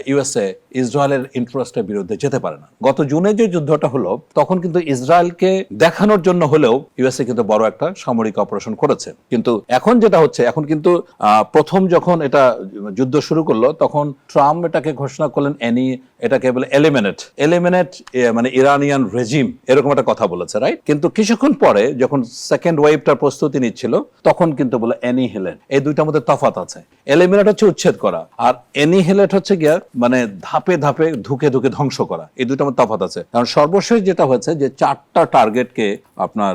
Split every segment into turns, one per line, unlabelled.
USA ইসরায়েলের ইন্টারেস্টের বিরুদ্ধে যেতে পারে না। গত জুনে যে যুদ্ধটা হলো তখন কিন্তু ইসরায়েলকে দেখানোর জন্য হলেও ইউএসএ কিন্তু বড় একটা সামরিক অপারেশন করেছে। কিন্তু এখন যেটা হচ্ছে, এখন কিন্তু প্রথম যখন এটা যুদ্ধ শুরু করলো তখন ট্রাম্প এটাকে ঘোষণা করলেন এটাকে বলে এলিমিনেট মানে ইরানিয়ান রেজিম, এরকম একটা কথা বলেছে, রাইট? কিন্তু কিছুক্ষণ পরে যখন সেকেন্ড ওয়েভটার প্রস্তুতি নিচ্ছিল তখন কিন্তু বলে অ্যানিহিলেট। এই দুইটার মধ্যে তফাৎ আছে। এলিমিনেট হচ্ছে উচ্ছেদ করা, আর অ্যানিহিলেট হচ্ছে গিয়া মানে ধাপে ধাপে ধুকে ধুকে ধ্বংস করা। এই দুইটার মধ্যে তফাৎ আছে। কারণ সর্বশেষ যেটা হয়েছে যে 4টা টার্গেটকে আপনার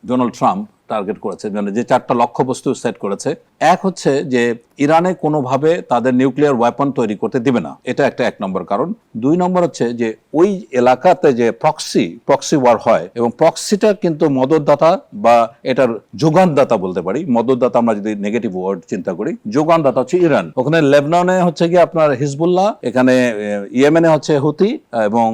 ডোনাল্ড ট্রাম্প টার্গেট করেছে, মানে যে 4টা লক্ষ্যবস্তু সেট করেছে। এক হচ্ছে যে ইরানে কোনোভাবে তাদের নিউক্লিয়ার ওয়েপন তৈরি করতে দিবে না, এটা একটা 1 নম্বর কারণ। 2 নম্বর হচ্ছে যে ওই এলাকাতে যে প্রক্সি ওয়ার হয়, এবং প্রক্সিটা কিন্তু মদতদাতা বা এটার যোগানদাতা বলতে পারি। মদতদাতা আমরা যদি নেগেটিভ ওয়ার্ড চিন্তা করি, যোগানদাতা হচ্ছে ইরান। ওখানে লেবাননে হচ্ছে কি আপনার হিজবুল্লাহ, এখানে ইয়েমেনে হচ্ছে হুতি, এবং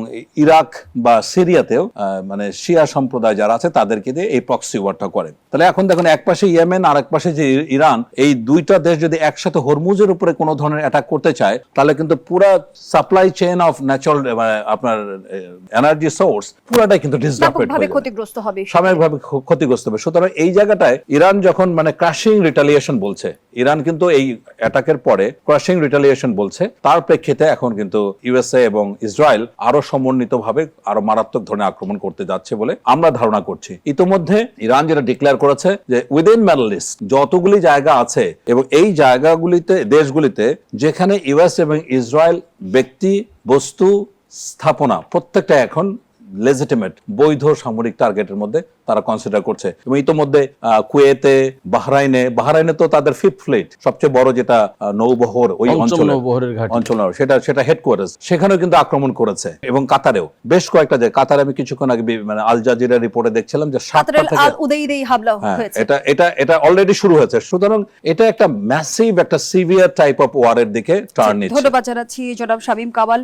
ইরাক বা সিরিয়াতেও মানে শিয়া সম্প্রদায় যারা আছে তাদেরকে দিয়ে এই প্রক্সি ওয়ারটা করে। তাহলে এখন দেখুন, এক পাশে ইয়েমেন আর এক পাশে যে ইরান, এই দুইটা দেশ যদি একসাথে হরমুজের উপরে কোনো ধরনের অ্যাটাক করতে চায় তাহলে কিন্তু পুরো সাপ্লাই চেইন অফ ন্যাচারাল আপনার এনার্জি সোর্স পুরাটাই কিন্তু ডিসরাপ্টেড হয়ে যাবে,
ক্ষতিগ্রস্ত হবে,
সাময়িকভাবে ক্ষতিগ্রস্ত হবে। সুতরাং এই জায়গাটায় ইরান যখন মানে ক্রাশিং রিটালিয়েশন বলছে, ইরান কিন্তু এই অ্যাটাকের পরে ক্রাশিং রিটালিয়েশন বলছে, তার প্রেক্ষিতে এখন কিন্তু ইউএসএ এবং ইসরায়েল আরো সমন্বিতভাবে আরো মারাত্মক ধরনের আক্রমণ করতে যাচ্ছে বলে আমরা ধারণা করছি। ইতোমধ্যে ইরান যেটা ডিক্লেয়ার করেছে যে উইদিন মিডল ইস্ট যতগুলি জায়গা আছে এবং এই জায়গাগুলিতে দেশগুলিতে যেখানে ইউএস এবং ইসরায়েল ব্যক্তি বস্তু স্থাপনা প্রত্যেকটা এখন লেজিটিমেট বৈধ সামরিক টার্গেটের মধ্যে তারা কনসিডার করছে। এবং ইতোমধ্যে কুয়েতে, বাহরাইনে তো তাদের 5th ফ্লিট সবচেয়ে বড় যেটা নৌবহর ওই অঞ্চল সেটা হেডকোয়ার্টার্স, সেখানেও কিন্তু আক্রমণ করেছে। এবং কাতারেও বেশ কয়েকটা জায়গায়, কাতারে আমি কিছুক্ষণ আগে মানে আল জাজিরা রিপোর্টে দেখছিলাম যে 7টা থেকে এটা অলরেডি শুরু হয়েছে। সুতরাং এটা একটা ম্যাসিভ একটা সিভিয়ার টাইপ অফ ওয়ারের দিকে টার্ন নিচ্ছে।
ধন্যবাদ জানাচ্ছি জনাব শামীম কামাল।